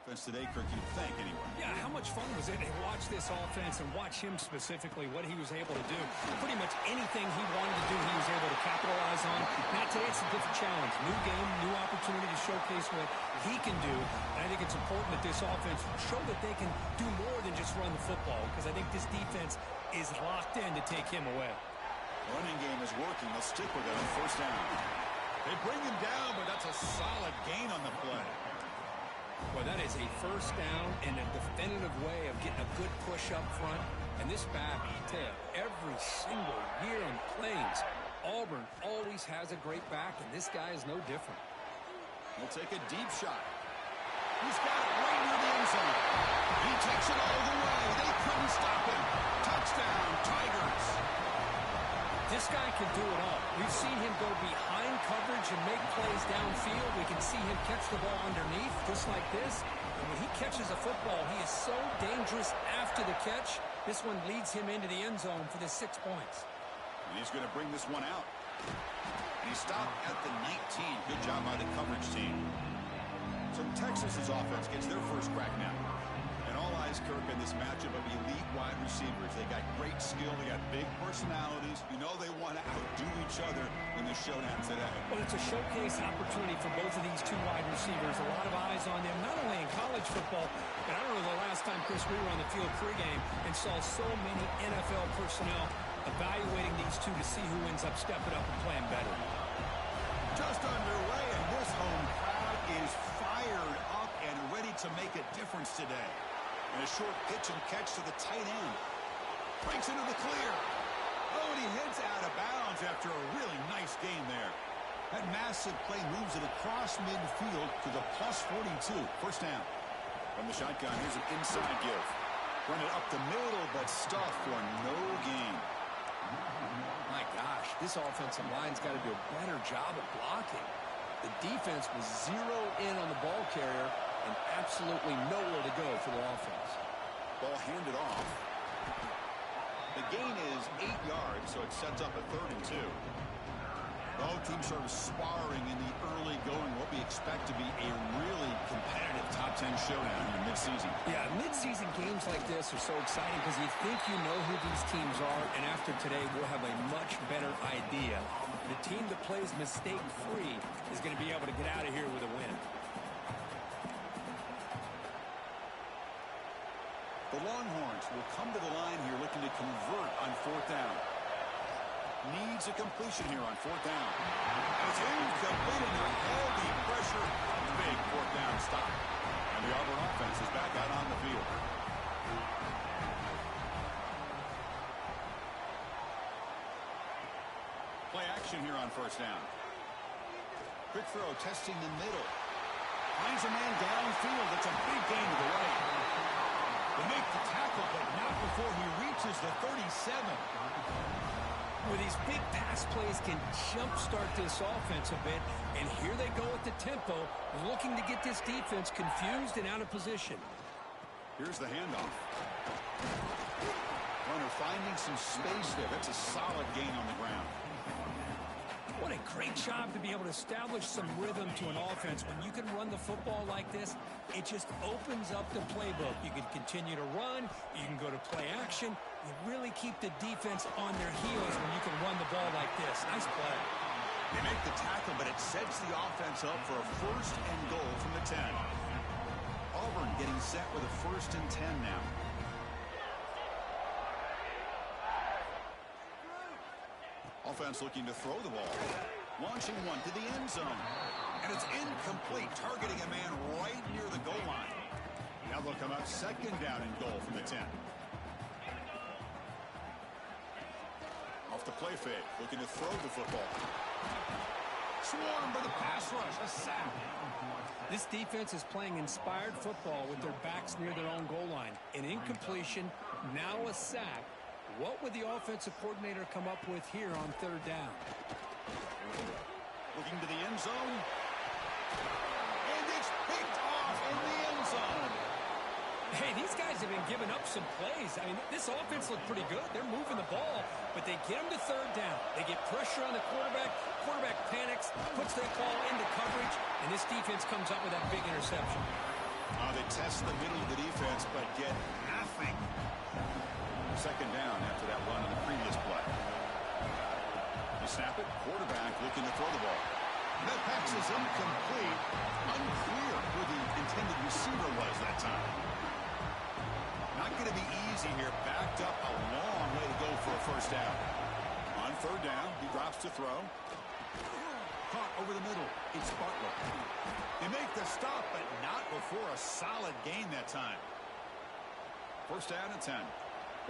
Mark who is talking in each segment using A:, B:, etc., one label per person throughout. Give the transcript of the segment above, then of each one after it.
A: offense today, Kirk, you'd think, anyway.
B: Yeah, how much fun was it to watch this offense and watch him specifically, what he was able to do. Pretty much anything he wanted to do, he was able to capitalize on. Now, today it's a different challenge. New game, new opportunity to showcase what he can do. And I think it's important that this offense show that they can do more than just run the football, because I think this defense is locked in to take him away.
A: Running game is working. They'll stick with it on first down. They bring him down, but that's a solid gain on the play.
B: Well, that is a first down in a definitive way of getting a good push up front. And this back, I tell you, every single year on plays, Auburn always has a great back, and this guy is no different.
A: He'll take a deep shot. He's got it right near the end zone. He takes it all the way. They couldn't stop him. Touchdown, Tigers.
B: This guy can do it all. We've seen him go behind coverage and make plays downfield. We can see him catch the ball underneath, just like this. And when he catches a football, he is so dangerous after the catch. This one leads him into the end zone for the 6 points.
A: And he's going to bring this one out. And he stopped at the 19. Good job by the coverage team. So Texas's offense gets their first crack now. And all eyes, Kirk, in this matchup of elite wide receivers. They got great skill. They got big personalities. You know they want to outdo each other in the showdown today.
B: Well, it's a showcase opportunity for both of these two wide receivers. A lot of eyes on them, not only in college football, but I don't know the last time, Chris, we were on the field pregame and saw so many NFL personnel evaluating these two to see who ends up stepping up and playing better.
A: Just underway, and this home crowd is fired up and ready to make a difference today. And a short pitch and catch to the tight end. Breaks into the clear. Oh, and he heads out of bounds after a really nice game there. That massive play moves it across midfield to the plus 42. First down. From the shotgun, here's an inside give. Run it up the middle, but stuff for no gain.
B: My gosh, this offensive line's got to do a better job of blocking. The defense was zeroed in on the ball carrier and absolutely nowhere to go for the offense.
A: Ball handed off. The gain is 8 yards, so it sets up a 3rd and 2. Both teams sort of sparring in the early going. What we expect to be a really competitive top 10 showdown in the midseason.
B: Yeah, midseason games like this are so exciting because you think you know who these teams are, and after today we'll have a much better idea. The team that plays mistake-free is going to be able to get out of here with a win.
A: The Longhorns will come to the line here looking to convert on 4th down. Needs a completion here on 4th down. It's incomplete and a heavy pressure. Big 4th down stop. And the Auburn offense is back out on the field. Play action here on 1st down. Quick throw testing the middle. Finds a man downfield. It's a big gain to the right. They make the tackle, but not before he reaches the 37.
B: Well, these big pass plays can jumpstart this offense a bit, and here they go at the tempo, looking to get this defense confused and out of position.
A: Here's the handoff. Runner finding some space there. That's a solid gain on the ground.
B: What a great job to be able to establish some rhythm to an offense. When you can run the football like this, it just opens up the playbook. You can continue to run. You can go to play action. You really keep the defense on their heels when you can run the ball like this. Nice play.
A: They make the tackle, but it sets the offense up for a 1st and goal from the 10. Auburn getting set with a 1st and 10 now. Offense looking to throw the ball. Launching one to the end zone. And it's incomplete, targeting a man right near the goal line. Now they'll come up 2nd down and goal from the 10. Off the play fake, looking to throw the football. Swarmed by the pass rush, a sack.
B: This defense is playing inspired football with their backs near their own goal line. An incompletion, now a sack. What would the offensive coordinator come up with here on 3rd down?
A: Looking to the end zone. And it's picked off in the end zone.
B: Hey, these guys have been giving up some plays. I mean, this offense looked pretty good. They're moving the ball, but they get them to 3rd down. They get pressure on the quarterback. Quarterback panics, puts that ball into coverage, and this defense comes up with that big interception.
A: They test the middle of the defense, but get nothing. Second down after that run on the previous play. You snap it, quarterback looking to throw the ball. That pass is incomplete. Unclear who the intended receiver was that time. Not going to be easy here. Backed up a long way to go for a first down. On third down, he drops to throw. Caught over the middle. It's Butler. They make the stop, but not before a solid gain that time. First down and 10.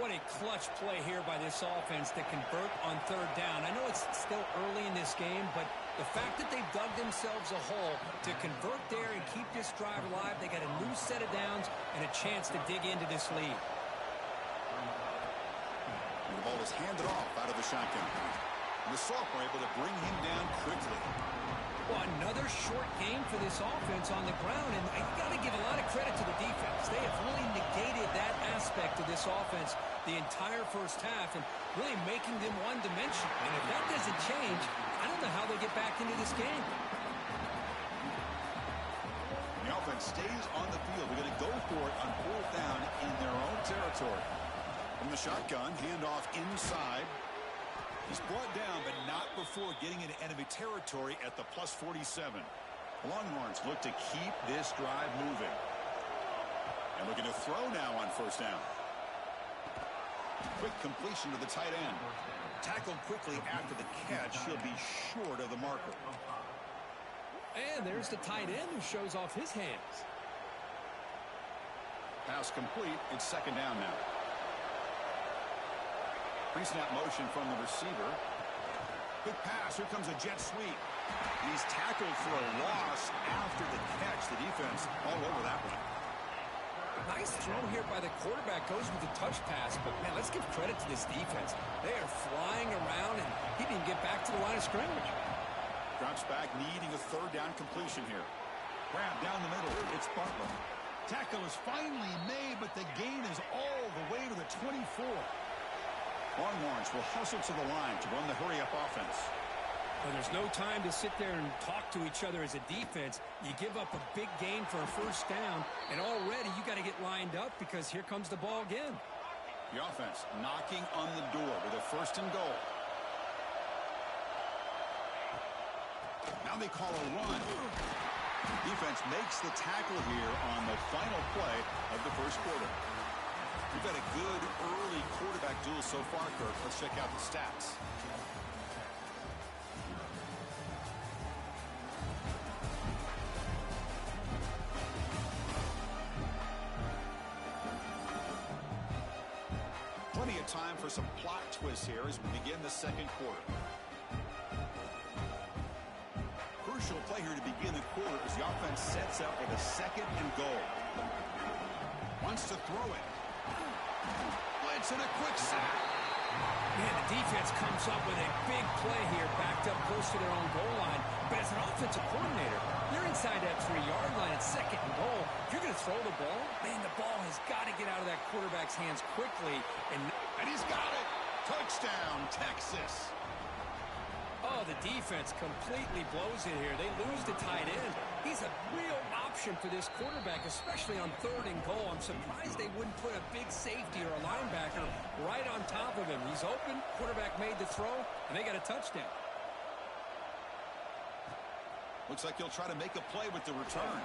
B: What a clutch play here by this offense to convert on third down. I know it's still early in this game, but the fact that they've dug themselves a hole to convert there and keep this drive alive, they got a new set of downs and a chance to dig into this lead.
A: And the ball is handed off out of the shotgun. And the Soft were able to bring him down quickly.
B: Well, another short game for this offense on the ground, and you got to give a lot of credit to the defense. They have really negated that aspect of this offense the entire first half and really making them one-dimensional. And if that doesn't change, I don't know how they get back into this game.
A: The offense stays on the field. They're going to go for it on fourth down in their own territory. From the shotgun, handoff inside. He's brought down, but not before getting into enemy territory at the plus 47. Longhorns look to keep this drive moving. And looking to throw now on first down. Quick completion to the tight end. Tackled quickly after the catch. He'll be short of the marker.
B: And there's the tight end who shows off his hands.
A: Pass complete. It's second down now. Pre-snap motion from the receiver. Good pass. Here comes a jet sweep. He's tackled for a loss after the catch. The defense all over that one.
B: Nice throw here by the quarterback. Goes with the touch pass. But, man, let's give credit to this defense. They are flying around, and he didn't get back to the line of scrimmage.
A: Drops back, needing a third down completion here. Grab down the middle. It's Butler. Tackle is finally made, but the gain is all the way to the 24. Longhorns will hustle to the line to run the hurry-up offense.
B: Well, there's no time to sit there and talk to each other as a defense. You give up a big gain for a first down, and already you got to get lined up because here comes the ball again.
A: The offense knocking on the door with a first and goal. Now they call a run. Defense makes the tackle here on the final play of the first quarter. We've had a good early quarterback duel so far, Kirk. Let's check out the stats. Plenty of time for some plot twists here as we begin the second quarter. Crucial play here to begin the quarter as the offense sets up with a second and goal. Wants to throw it. Blitz and a quick sack.
B: Man, the defense comes up with a big play here, backed up close to their own goal line. But as an offensive coordinator, you're inside that 3-yard line at second and goal. If you're going to throw the ball, man, the ball has got to get out of that quarterback's hands quickly. And
A: he's got it. Touchdown, Texas.
B: Oh, the defense completely blows it here. They lose the tight end. He's a real option for this quarterback, especially on third and goal. I'm surprised they wouldn't put a big safety or a linebacker right on top of him. He's open. Quarterback made the throw, and they got a touchdown.
A: Looks like he'll try to make a play with the return.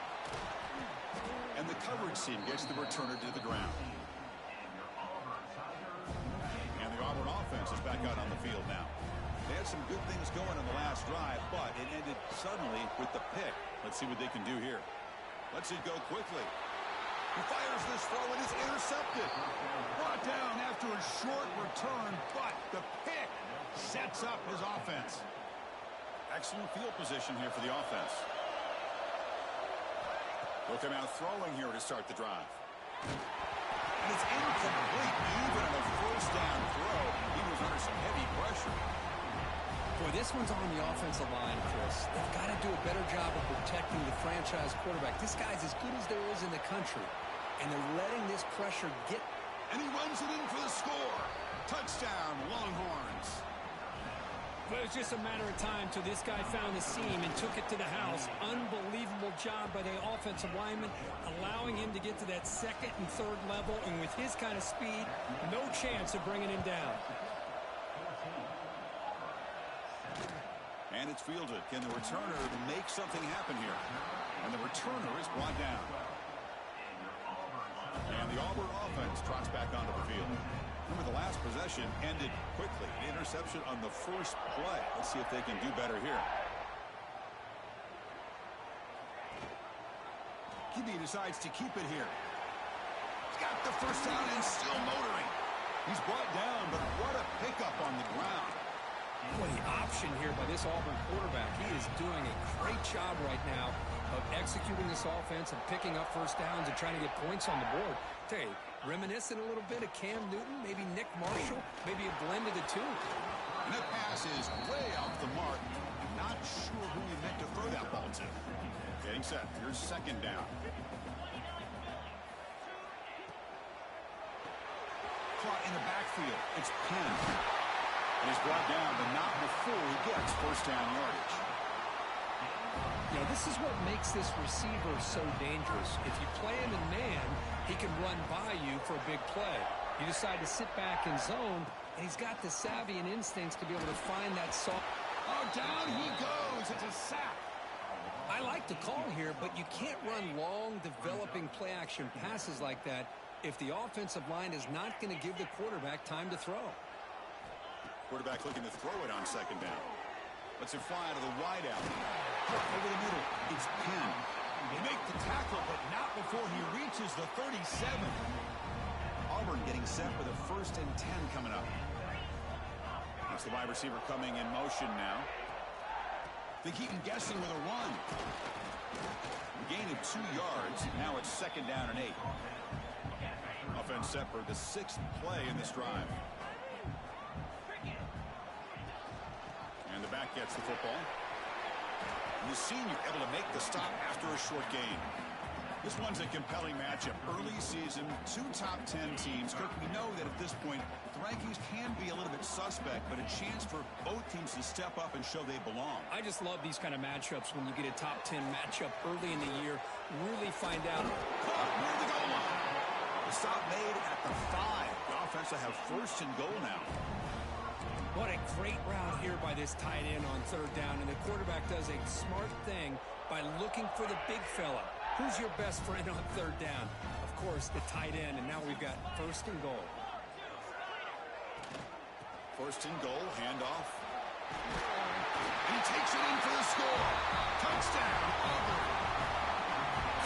A: And the coverage team gets the returner to the ground. And the Auburn offense is back out on the field now. They had some good things going in the last drive, but it ended suddenly with the pick. Let's see what they can do here. Let's it go quickly. He fires this throw and it's intercepted. Brought down after a short return, but the pick sets up his offense. Excellent field position here for the offense. They'll come out throwing here to start the drive. And it's incomplete. Even on a first down throw, he was under some heavy pressure.
B: Boy, this one's on the offensive line, Chris. They've got to do a better job of protecting the franchise quarterback. This guy's as good as there is in the country, and they're letting this pressure get. And he runs it in for the score. Touchdown, Longhorns. Well, it was just a matter of time till this guy found the seam and took it to the house. Unbelievable job by the offensive lineman, allowing him to get to that second and third level. And with his kind of speed, no chance of bringing him down.
A: And it's fielded. Can the returner make something happen here? And the returner is brought down. And the Auburn offense trots back onto the field. Remember, the last possession ended quickly. The interception on the first play. Let's see if they can do better here. QB decides to keep it here. He's got the first down and still motoring. He's brought down, but what a pickup on the ground.
B: Boy, the option here by this Auburn quarterback. He is doing a great job right now of executing this offense and picking up first downs and trying to get points on the board. Hey, reminiscent a little bit of Cam Newton, maybe Nick Marshall, maybe a blend of the two.
A: And that pass is way off the mark. Not sure who he meant to throw that ball to. Getting set. Here's second down. Caught in the backfield. It's Penn. And he's brought down, but not before he gets first down yardage.
B: You know, this is what makes this receiver so dangerous. If you play him in man, he can run by you for a big play. You decide to sit back in zone, and he's got the savvy and instincts to be able to find that soft.
A: Oh, down he goes. It's a sack.
B: I like the call here, but you can't run long, developing play-action passes like that if the offensive line is not going to give the quarterback time to throw.
A: Quarterback looking to throw it on second down. Lets it fly out of the wide out. Over the middle, it's Penn. They make the tackle, but not before he reaches the 37. Auburn getting set for the 1st and 10 coming up. That's the wide receiver coming in motion now. They keep him guessing with a run. A gain of 2 yards. Now it's second down and 8. Offense set for the 6th play in this drive. And the back gets the football. And the senior able to make the stop after a short gain. This one's a compelling matchup. Early season, 2 top 10 teams. Kirk, we know that at this point, the rankings can be a little bit suspect, but a chance for both teams to step up and show they belong.
B: I just love these kind of matchups when you get a top 10 matchup early in the year. Really find out.
A: Caught near the goal line. The stop made at the 5. The offense will have 1st and goal now.
B: What a great route here by this tight end on 3rd down, and the quarterback does a smart thing by looking for the big fella. Who's your best friend on 3rd down? Of course, the tight end, and now we've got 1st and goal.
A: 1st and goal, handoff. And he takes it in for the score. Touchdown, Auburn.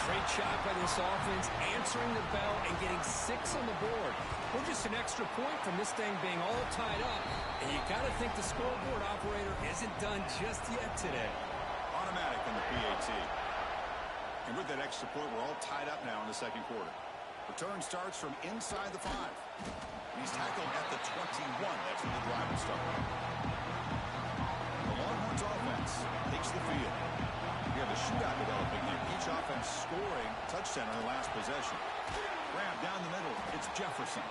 B: Great job by this offense, answering the bell and getting 6 on the board. We're just an extra point from this thing being all tied up, and you got to think the scoreboard operator isn't done just yet today.
A: Automatic in the PAT. And with that extra point, we're all tied up now in the 2nd quarter. Return starts from inside the 5. He's tackled at the 21. That's when the drive will start. The Longhorns offense takes the field. We have a shootout developing here. Each offense scoring touchdown on the last possession. Grab down the middle. It's Jefferson.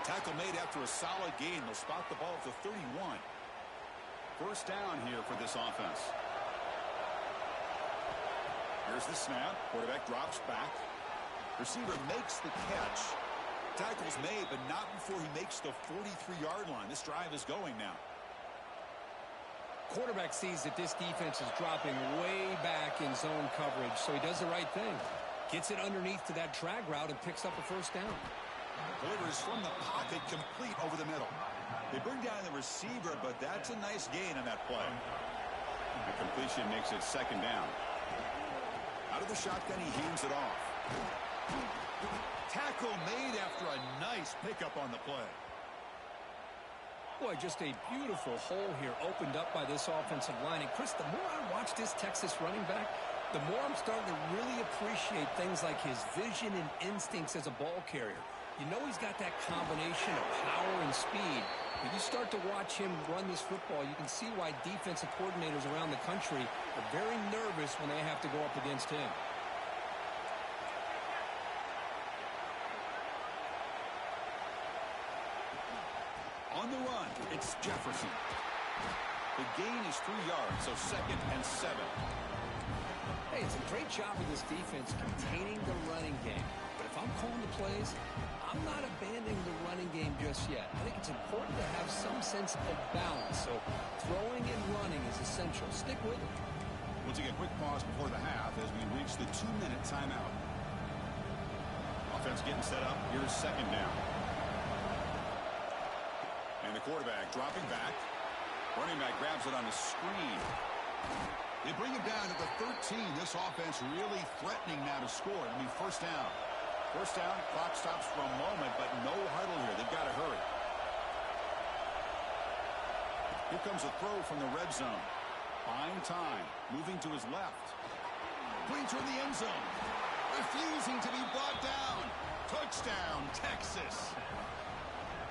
A: Tackle made after a solid gain. They'll spot the ball at the 31. 1st down here for this offense. Here's the snap. Quarterback drops back. Receiver makes the catch. Tackle's made, but not before he makes the 43-yard line. This drive is going now.
B: Quarterback sees that this defense is dropping way back in zone coverage, so he does the right thing. Gets it underneath to that drag route and picks up a 1st down.
A: Delivers from the pocket, complete over the middle. They bring down the receiver, but that's a nice gain on that play. The completion makes it 2nd down. Out of the shotgun, he hands it off. Tackle made after a nice pickup on the play.
B: Boy, just a beautiful hole here opened up by this offensive line. And, Chris, the more I watch this Texas running back, the more I'm starting to really appreciate things like his vision and instincts as a ball carrier. You know he's got that combination of power and speed. When you start to watch him run this football, you can see why defensive coordinators around the country are very nervous when they have to go up against him. On the run, it's Jefferson.
A: The gain is 3 yards, so 2nd and 7.
B: Hey, it's a great job of this defense containing the running game. But if I'm calling the plays, I'm not abandoning the running game just yet. I think it's important to have some sense of balance. So throwing and running is essential. Stick with it.
A: We'll take a quick pause before the half as we reach the 2-minute timeout. Offense getting set up. Here's 2nd down. And the quarterback dropping back. Running back grabs it on a screen. They bring him down to the 13. This offense really threatening now to score. I mean, 1st down. 1st down, clock stops for a moment, but no huddle here. They've got to hurry. Here comes a throw from the red zone. Buying time. Moving to his left. Putting toward the end zone. Refusing to be brought down. Touchdown, Texas.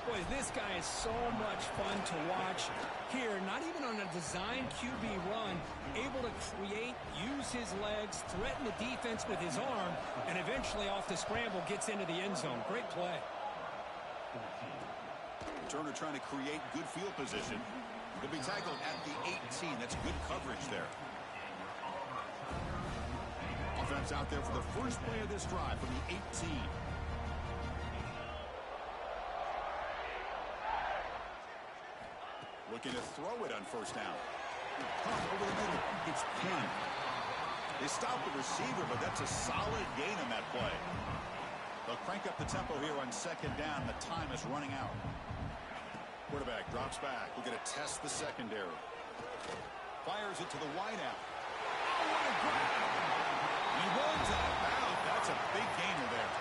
B: Boy, this guy is so much fun to watch. Here, not even on a designed QB run, able to create, use his legs, threaten the defense with his arm, and eventually off the scramble gets into the end zone. Great play.
A: Turner trying to create good field position. He'll be tackled at the 18. That's good coverage there. Offense out there for the first play of this drive from the 18. Looking to throw it on 1st down. Pump over the middle. It's pinned. They stop the receiver, but that's a solid gain on that play. They'll crank up the tempo here on 2nd down. The time is running out. Quarterback drops back. We're going to test the secondary. Fires it to the wideout. Oh, what a grab! He runs out of bounds. That's a big gainer there.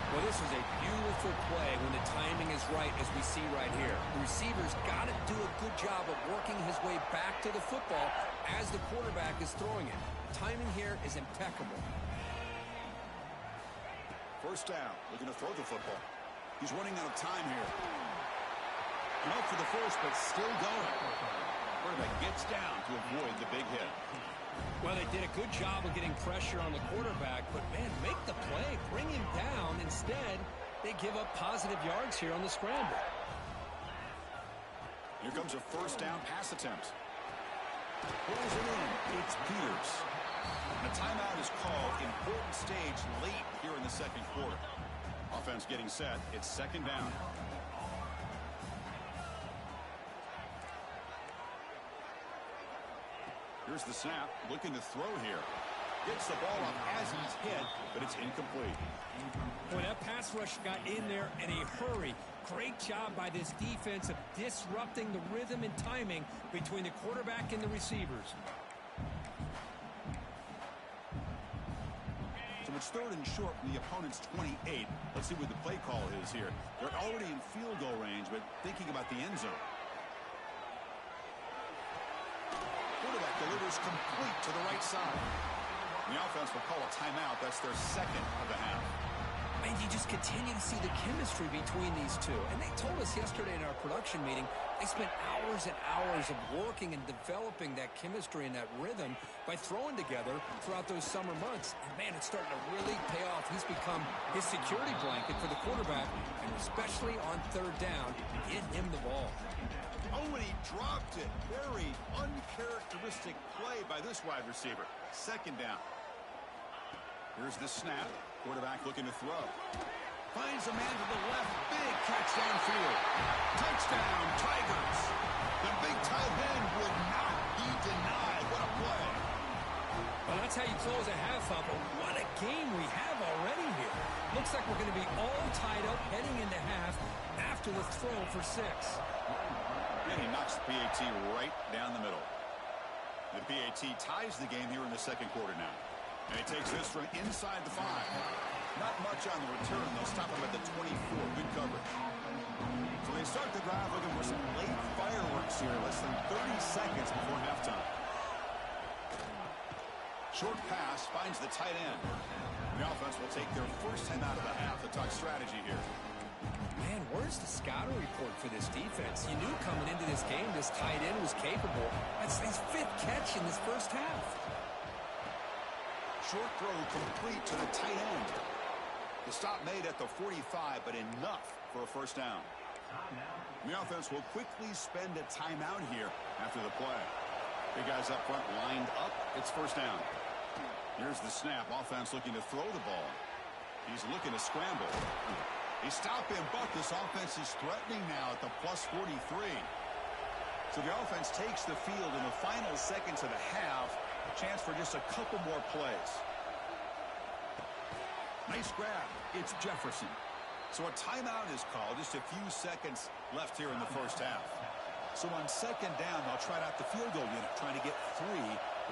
B: Well, this is a beautiful play when the timing is right, as we see right here. The receiver's got to do a good job of working his way back to the football as the quarterback is throwing it. Timing here is impeccable.
A: 1st down. Looking to throw the football. He's running out of time here. Out for the 1st, but still going. Quarterback gets down to avoid the big hit.
B: Well, they did a good job of getting pressure on the quarterback, but, man, make the play. Bring him down. Instead, they give up positive yards here on the scramble.
A: Here comes a 1st down pass attempt. Pulls it in. It's Peters. And a timeout is called. Important stage late here in the 2nd quarter. Offense getting set. It's 2nd down. Here's the snap, looking to throw here. Gets the ball up as he's hit, but it's incomplete.
B: Boy, that pass rush got in there in a hurry. Great job by this defense of disrupting the rhythm and timing between the quarterback and the receivers.
A: So it's 3rd and short from the opponent's 28. Let's see what the play call is here. They're already in field goal range, but thinking about the end zone. Quarterback delivers complete to the right side. The offense will call a timeout. That's their 2nd of the half.
B: And you just continue to see the chemistry between these two. And they told us yesterday in our production meeting, they spent hours and hours of working and developing that chemistry and that rhythm by throwing together throughout those summer months. And, man, it's starting to really pay off. He's become his security blanket for the quarterback, and especially on 3rd down, get him the ball.
A: Oh, and he dropped it. Very uncharacteristic play by this wide receiver. 2nd down. Here's the snap. Quarterback looking to throw. Finds a man to the left. Big catch downfield. Touchdown, Tigers. The big tight end would not be denied. What a play.
B: Well, that's how you close a half up. But what a game we have already here. Looks like we're going to be all tied up heading into half after the throw for 6.
A: And he knocks the PAT right down the middle. The PAT ties the game here in the 2nd quarter now. And he takes this from inside the 5. Not much on the return. They'll stop him at the 24. Good coverage. So they start the drive looking for some late fireworks here. Less than 30 seconds before halftime. Short pass finds the tight end. The offense will take their 1st time out of the half to talk strategy here.
B: Man, where's the scouting report for this defense? You knew coming into this game this tight end was capable. That's his 5th catch in this 1st half.
A: Short throw complete to the tight end. The stop made at the 45, but enough for a 1st down. The offense will quickly spend a timeout here after the play. The guys up front lined up. It's first down. Here's the snap. Offense looking to throw the ball. He's looking to scramble. He stopped him, but this offense is threatening now at the plus 43. So the offense takes the field in the final seconds of the half. A chance for just a couple more plays. Nice grab. It's Jefferson. So a timeout is called. Just a few seconds left here in the first half. So on second down, they'll try out the field goal unit, trying to get 3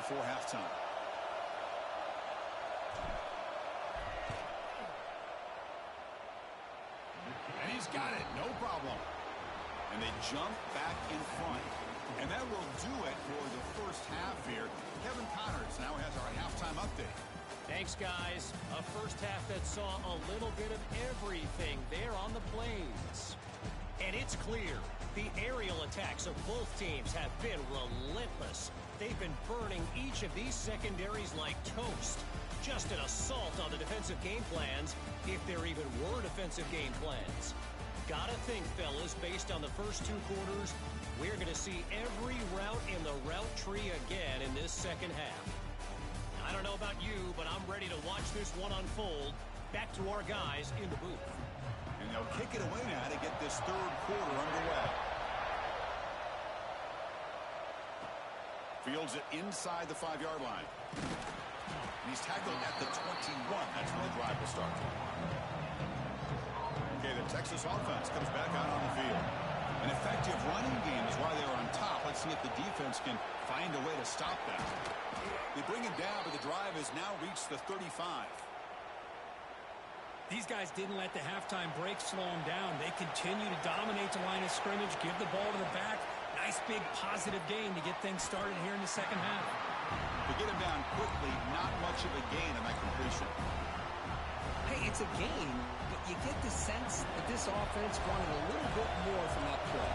A: before halftime. And he's got it. No problem. And they jump back in front. And that will do it for the first half here. Kevin Connors now has our halftime update.
C: Thanks, guys. A first half that saw a little bit of everything there on the plains. And it's clear the aerial attacks of both teams have been relentless. They've been burning each of these secondaries like toast. Just an assault on the defensive game plans, if there even were defensive game plans. Gotta think, fellas, based on the first 2 quarters, we're going to see every route in the route tree again in this second half. I don't know about you, but I'm ready to watch this one unfold. Back to our guys in the booth.
A: And they'll kick it away now to get this third quarter underway. Fields it inside the 5-yard line. And he's tackled at the 21. That's where the drive will start. Okay, the Texas offense comes back out on the field. An effective running game is why they're on top. Let's see if the defense can find a way to stop that. They bring him down, but the drive has now reached the 35.
B: These guys didn't let the halftime break slow them down. They continue to dominate the line of scrimmage, give the ball to the back. Nice big positive gain to get things started here in the second half.
A: To get him down quickly, not much of a gain on that completion.
D: Hey, it's a gain, but you get the sense that this offense wanted a little bit more from that play.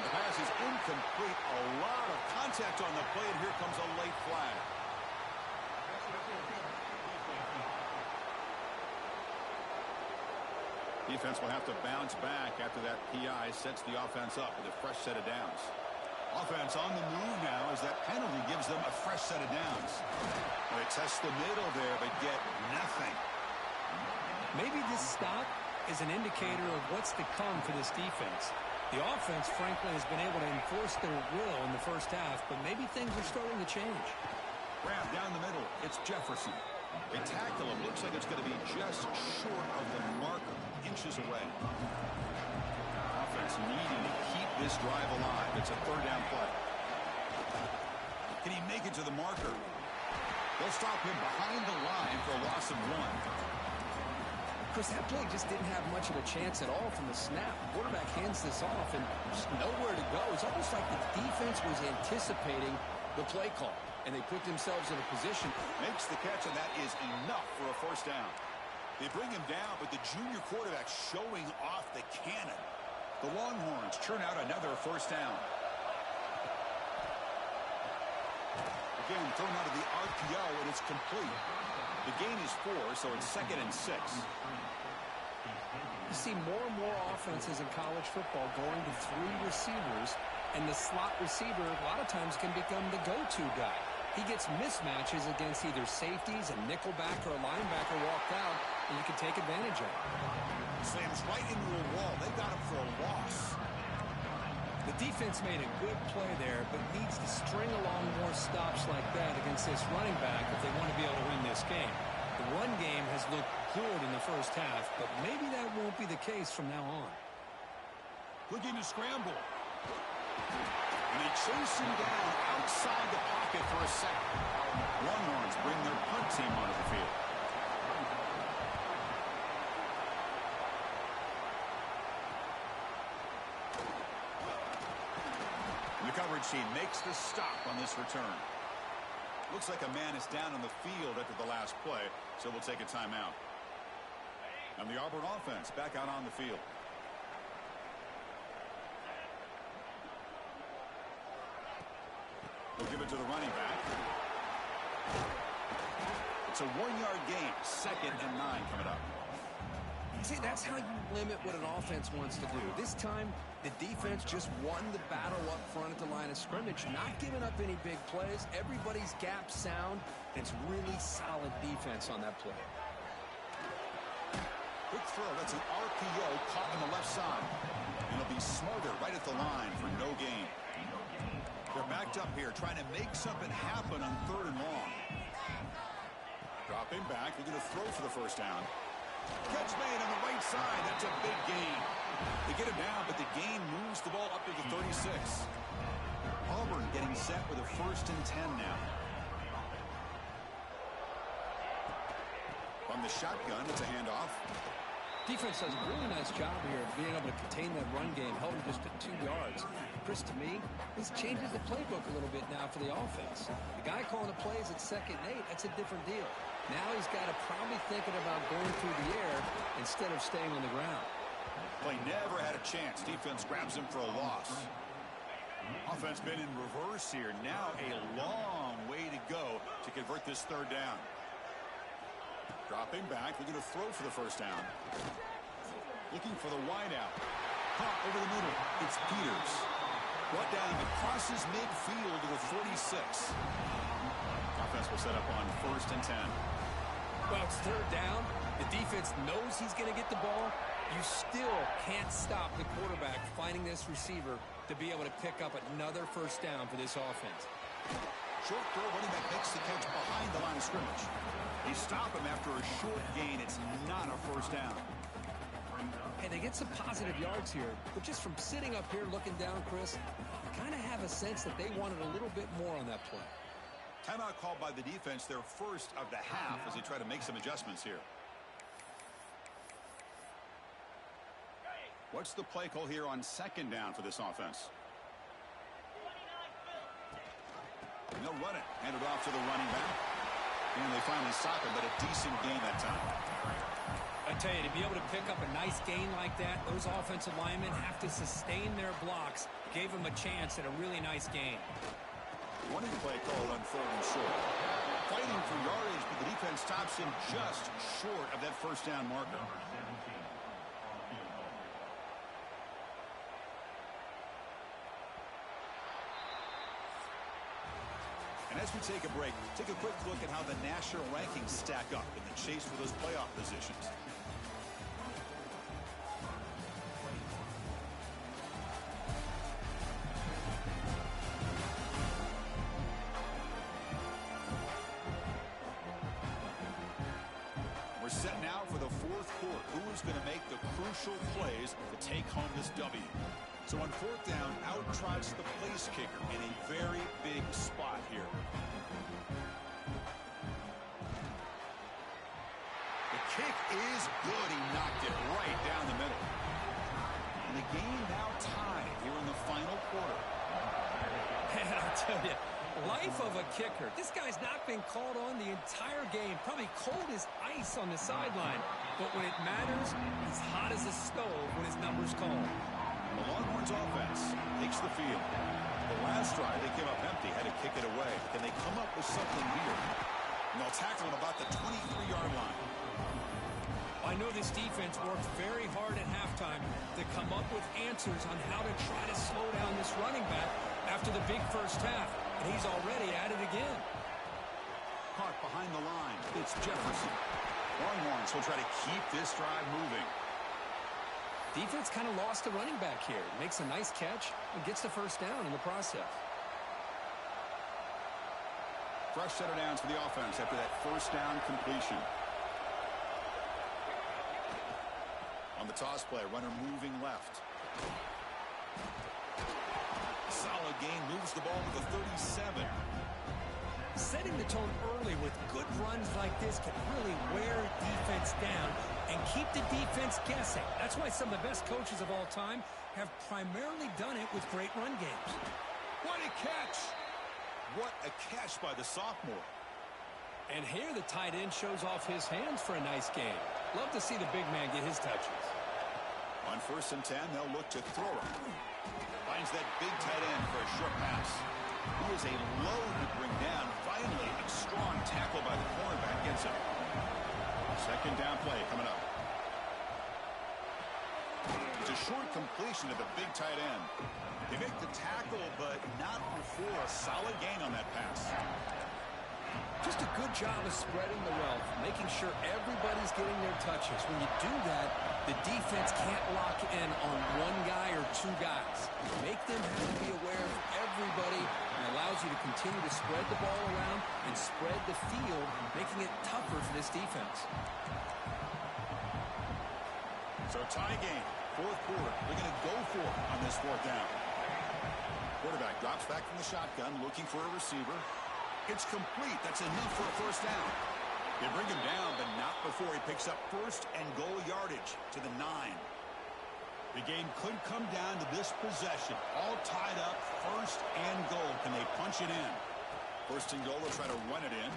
A: The pass is incomplete. A lot of contact on the play, and here comes a late flag. Defense will have to bounce back after that PI sets the offense up with a fresh set of downs. Offense on the move now as that penalty gives them a fresh set of downs. They test the middle there, but get nothing.
B: Maybe this stop is an indicator of what's to come for this defense. The offense, frankly, has been able to enforce their will in the first half, but maybe things are starting to change.
A: Grab down the middle. It's Jefferson. They tackle him. Looks like it's going to be just short of the marker, inches away. Offense needing to keep this drive alive. It's a third down play. Can he make it to the marker? They'll stop him behind the line for a loss of 1.
D: Chris, that play just didn't have much of a chance at all from the snap. The quarterback hands this off and just nowhere to go. It's almost like the defense was anticipating the play call, and they put themselves in a position.
A: Makes the catch, and that is enough for a first down. They bring him down, but the junior quarterback showing off the cannon. The Longhorns churn out another first down. Again, thrown out of the RPO, and it's complete. The gain is 4, so it's 2nd and 6.
D: You see more and more offenses in college football going to 3 receivers, and the slot receiver a lot of times can become the go-to guy. He gets mismatches against either safeties, a nickelback, or a linebacker walked out, and you can take advantage of it.
A: Slams right into a wall. They got him for a loss.
B: The defense made a good play there, but needs to string along more stops like that against this running back if they want to be able to win this game. The run game has looked good in the first half, but maybe that won't be the case from now on.
A: Looking to scramble. And they chase him down outside the pocket for a second. Longhorns bring their punt team onto the field. The coverage team makes the stop on this return. Looks like a man is down on the field after the last play, so we'll take a timeout. And the Auburn offense back out on the field. We'll give it to the running back. It's a 1-yard gain. 2nd and 9 coming up.
D: See, that's how you limit what an offense wants to do. This time, the defense just won the battle up front at the line of scrimmage, not giving up any big plays. Everybody's gap sound. It's really solid defense on that play.
A: Quick throw. That's an RPO caught on the left side. And it'll be Smarter right at the line for no gain. They're backed up here trying to make something happen on 3rd and long. Dropping back. They're going to throw for the first down. Catch made on the right side. That's a big gain. They get him down, but the gain moves the ball up to the 36. Auburn getting set with a 1st and 10 now. On the shotgun, it's a handoff.
D: Defense does a really nice job here of being able to contain that run game, held him just at 2 yards. Chris, to me, this changes the playbook a little bit now for the offense. The guy calling the plays at 2nd and 8, that's a different deal. Now he's got to probably thinking about going through the air instead of staying on the ground.
A: Play never had a chance. Defense grabs him for a loss. Offense been in reverse here. Now a long way to go to convert this 3rd down. Dropping back. They're going to throw for the first down. Looking for the wideout. Caught over the middle. It's Peters. Brought down. It crosses midfield to the 46. Offense will set up on 1st and 10.
D: Well, it's 3rd down. The defense knows he's going to get the ball. You still can't stop the quarterback finding this receiver to be able to pick up another first down for this offense.
A: Short throw. Running back makes the catch behind the line of scrimmage. They stop him after a short gain. It's not a first down.
D: Hey, they get some positive yards here, but just from sitting up here looking down, Chris, I kind of have a sense that they wanted a little bit more on that play.
A: Timeout called by the defense, their first of the half, as they try to make some adjustments here. What's the play call here on 2nd down for this offense? And they'll run it. Hand it off to the running back. And they finally stop it, but a decent gain that time.
B: I tell you, to be able to pick up a nice gain like that, those offensive linemen have to sustain their blocks. Gave them a chance at a really nice gain.
A: Running play called on 3rd and short. Fighting for yardage, but the defense stops him just short of that first down marker. And as we take a break, take a quick look at how the national rankings stack up in the chase for those playoff positions. We're set now for the 4th quarter. Who is going to make the crucial plays to take home this W? So on 4th down, out trots the place kicker in a very big spot here. The kick is good. He knocked it right down the middle. And the game now tied here in the final quarter.
B: Man, I'll tell you, life of a kicker. This guy's not been called on the entire game. Probably cold as ice on the sideline. But when it matters, he's hot as a stove when his number's called.
A: The Longhorns offense takes the field. The last drive, they came up empty, had to kick it away. Can they come up with something here? And they'll tackle him about the 23-yard line.
B: I know this defense worked very hard at halftime to come up with answers on how to try to slow down this running back after the big first half. And he's already at it again.
A: Caught behind the line. It's Jefferson. Longhorns will try to keep this drive moving.
D: Defense kind of lost the running back here. Makes a nice catch and gets the first down in the process.
A: Fresh set of downs for the offense after that first down completion. On the toss play, runner moving left. Solid gain, moves the ball to the 37.
B: Setting the tone early with good runs like this can really wear defense down and keep the defense guessing. That's why some of the best coaches of all time have primarily done it with great run games.
A: What a catch! What a catch by the sophomore.
D: And here the tight end shows off his hands for a nice game. Love to see the big man get his touches.
A: On 1st and 10, they'll look to throw it. Finds that big tight end for a short pass. He is a load to bring down. Finally, a strong tackle by the cornerback gets him. 2nd down play coming up. It's a short completion to the big tight end. They make the tackle, but not before a solid gain on that pass.
D: Just a good job of spreading the wealth, making sure everybody's getting their touches. When you do that, the defense can't lock in on one guy or two guys. Make them have to be aware of everybody, and allows you to continue to spread the ball around and spread the field, making it tougher for this defense.
A: So tie game, 4th quarter. They're going to go for it on this 4th down. Quarterback drops back from the shotgun, looking for a receiver. It's complete. That's enough for a 1st down. They bring him down, but not before he picks up 1st and goal yardage to the 9. The game could come down to this possession. All tied up, 1st and goal. Can they punch it in? 1st and goal, they'll try to run it in.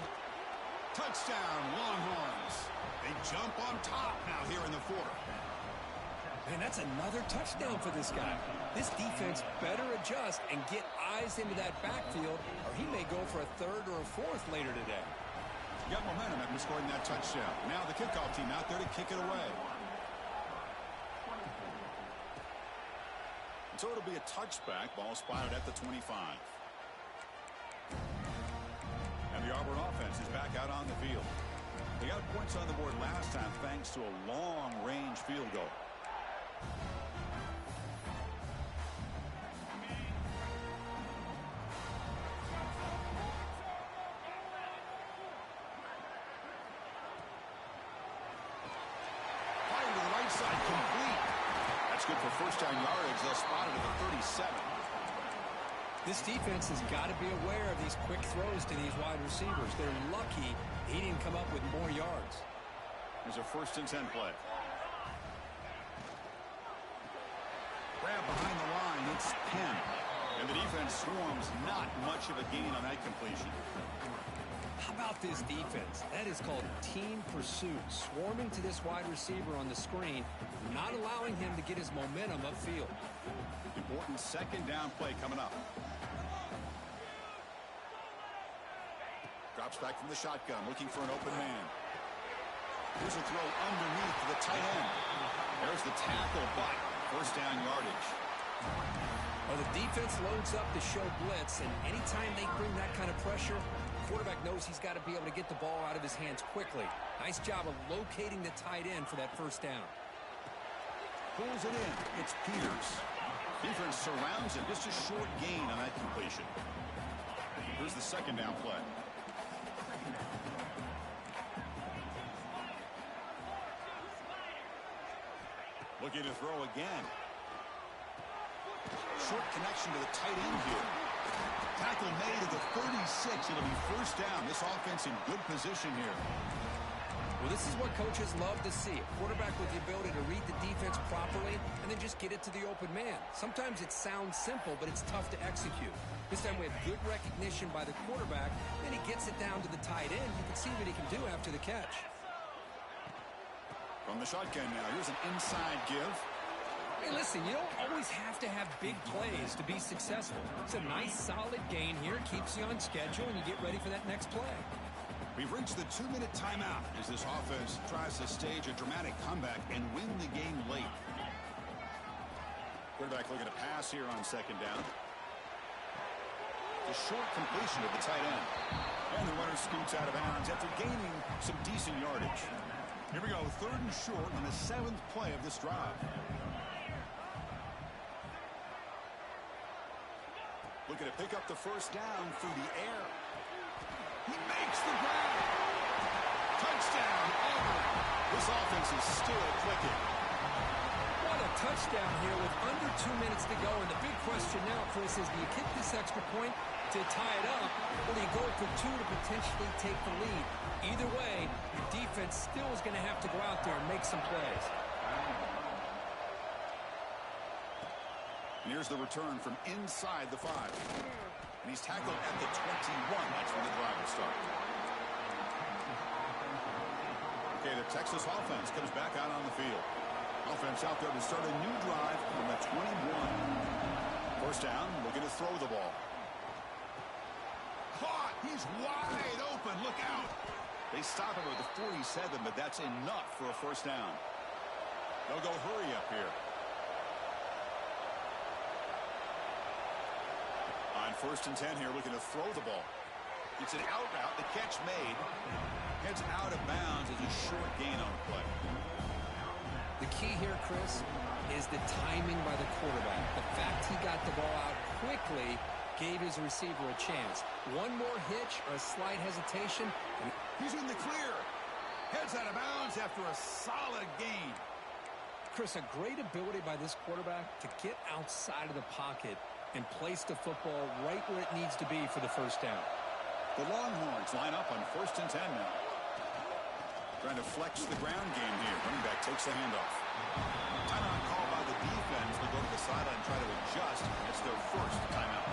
A: Touchdown, Longhorns. They jump on top now here in the 4th.
D: Man, that's another touchdown for this guy. This defense better adjust and get eyes into that backfield, or he may go for a 3rd or a 4th later today.
A: Got momentum after scoring that touchdown. Now the kickoff team out there to kick it away. So it'll be a touchback. Ball spotted at the 25. And the Auburn offense is back out on the field. They got points on the board last time thanks to a long-range field goal. Side complete. That's good for 1st down yardage. They'll spot it at the 37.
D: This defense has got to be aware of these quick throws to these wide receivers. They're lucky he didn't come up with more yards.
A: There's a 1st and 10 play. Grab behind the line. It's Penn. And the defense swarms. Not much of a gain on that completion.
D: How about this defense? That is called team pursuit. Swarming to this wide receiver on the screen, not allowing him to get his momentum upfield.
A: Important 2nd down play coming up. Drops back from the shotgun, looking for an open man. Here's a throw underneath to the tight end. There's the tackle, but 1st down yardage.
D: Well, the defense loads up to show blitz, and anytime they bring that kind of pressure, quarterback knows he's got to be able to get the ball out of his hands quickly. Nice job of locating the tight end for that 1st down.
A: Pulls it in. It's Peters. Defense surrounds him. Just a short gain on that completion. Here's the 2nd down play. Looking to throw again. Short connection to the tight end here. Tackle made at the 36. It'll be 1st down. This offense in good position here.
D: Well, this is what coaches love to see. A quarterback with the ability to read the defense properly and then just get it to the open man. Sometimes it sounds simple, but it's tough to execute. This time we have good recognition by the quarterback. Then he gets it down to the tight end. You can see what he can do after the catch.
A: From the shotgun now, here's an inside give.
D: Hey, listen, you don't always have to have big plays to be successful. It's a nice, solid gain here. Keeps you on schedule, and you get ready for that next play.
A: We've reached the 2-minute timeout as this offense tries to stage a dramatic comeback and win the game late. Quarterback looking to pass here on 2nd down. The short completion of the tight end. And the runner scoots out of bounds after gaining some decent yardage. Here we go, 3rd and short on the 7th play of this drive. Looking to pick up the 1st down through the air. He makes the grab. Touchdown, Auburn. This offense is still clicking.
D: What a touchdown here with under 2 minutes to go. And the big question now, Chris, is do you kick this extra point to tie it up, or do you go for 2 to potentially take the lead? Either way, the defense still is going to have to go out there and make some plays.
A: And here's the return from inside the 5. And he's tackled at the 21. That's when the drive will start. Okay, the Texas offense comes back out on the field. Offense offense out there to start a new drive from the 21. First down, looking to throw the ball. Caught! He's wide open. Look out! They stop him at the 47, but that's enough for a first down. They'll go hurry up here. On 1st and 10 here, looking to throw the ball. It's an out route. The catch made. Heads out of bounds as a short gain on the play.
D: The key here, Chris, is the timing by the quarterback. The fact he got the ball out quickly gave his receiver a chance. One more hitch or a slight hesitation.
A: He's in the clear. Heads out of bounds after a solid gain.
D: Chris, a great ability by this quarterback to get outside of the pocket and place the football right where it needs to be for the first down.
A: The Longhorns line up on 1st and 10 now. Trying to flex the ground game here. Running back takes the handoff. Timeout call by the defense. They go to the sideline and try to adjust. It's their first timeout.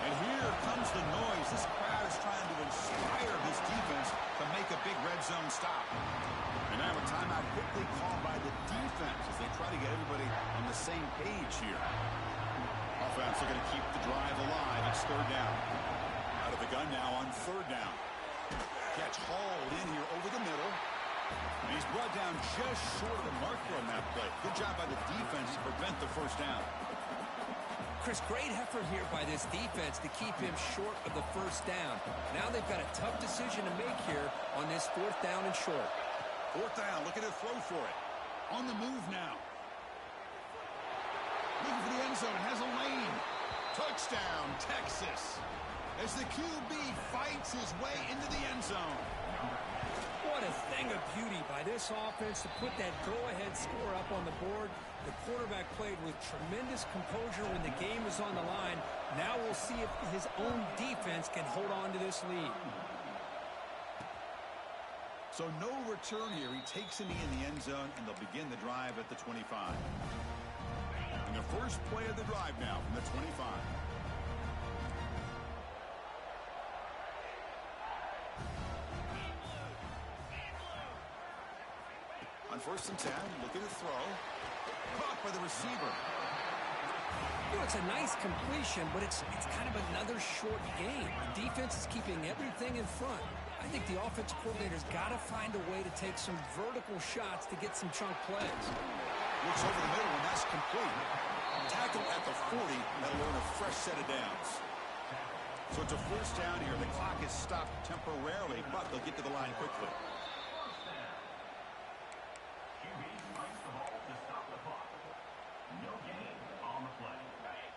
A: And here comes the noise. This crowd is trying to inspire this defense to make a big red zone stop. And now a timeout quickly called by the defense as they try to get everybody on the same page here. Offense looking to keep the drive alive. It's 3rd down. Out of the gun now on 3rd down. Catch hauled in here over the middle. And he's brought down just short of the marker on that play. Good job by the defense to prevent the first down.
D: Chris, great effort here by this defense to keep him short of the first down. Now they've got a tough decision to make here on this 4th down and short.
A: 4th down, looking to throw for it. On the move now. Looking for the end zone, has a lane. Touchdown, Texas. As the QB fights his way into the end zone.
B: What a thing of beauty by this offense to put that go-ahead score up on the board. The quarterback played with tremendous composure when the game was on the line. Now we'll see if his own defense can hold on to this lead.
A: So no return here. He takes a knee in the end zone, and they'll begin the drive at the 25. And the first play of the drive now from the 25. On 1st and 10, looking to throw. Caught by the receiver.
D: You know, it's a nice completion, but it's kind of another short game. The defense is keeping everything in front. I think the offensive coordinator's got to find a way to take some vertical shots to get some chunk plays.
A: Looks over the middle, and that's complete. Tackle at the 40, that'll earn a fresh set of downs. So it's a first down here. The clock is stopped temporarily, but they'll get to the line quickly.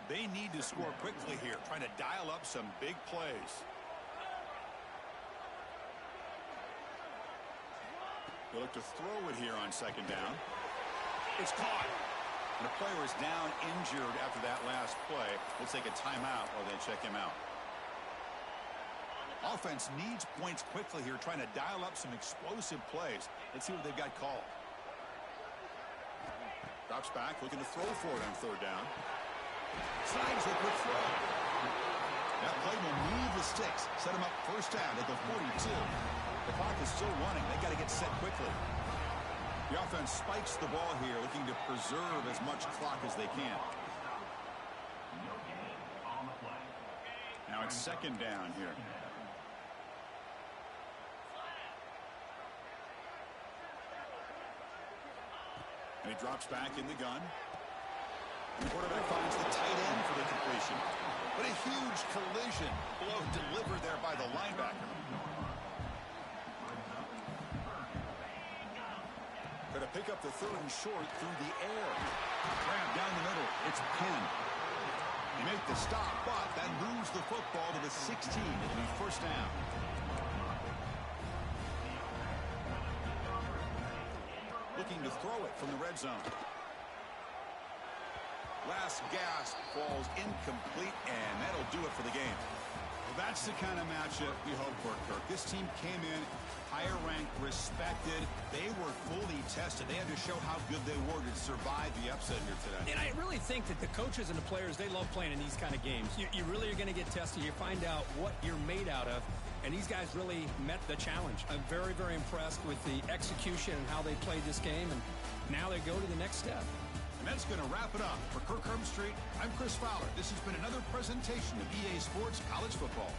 A: They need to score quickly here, trying to dial up some big plays. They look to throw it here on 2nd down. It's caught. And the player is down injured after that last play. We'll take a timeout while they check him out. Offense needs points quickly here, trying to dial up some explosive plays. Let's see what they've got called. Drops back, looking to throw for it on 3rd down. Slides a quick throw. That play will move the sticks. Set him up first down at the 42. The clock is still running. They got to get set quickly. The offense spikes the ball here, looking to preserve as much clock as they can. Now it's 2nd down here. And he drops back in the gun. The quarterback finds the tight end for the completion. But a huge collision blow delivered there by the linebacker. Going to pick up the 3rd and short through the air. Grab down the middle. It's Penn. They make the stop, but that moves the football to the 16. It'll be first down. Looking to throw it from the red zone. Last gasp falls incomplete, and that'll do it for the game. Well, that's the kind of matchup we hope for, Kirk. This team came in higher ranked, respected. They were fully tested. They had to show how good they were to survive the upset here today.
B: And I really think that the coaches and the players, they love playing in these kind of games. You really are going to get tested. You find out what you're made out of. and these guys really met the challenge. I'm very, very impressed with the execution and how they played this game, and now they go to the next step.
A: And that's going to wrap it up. For Kirk Herbstreit, I'm Chris Fowler. This has been another presentation of EA Sports College Football.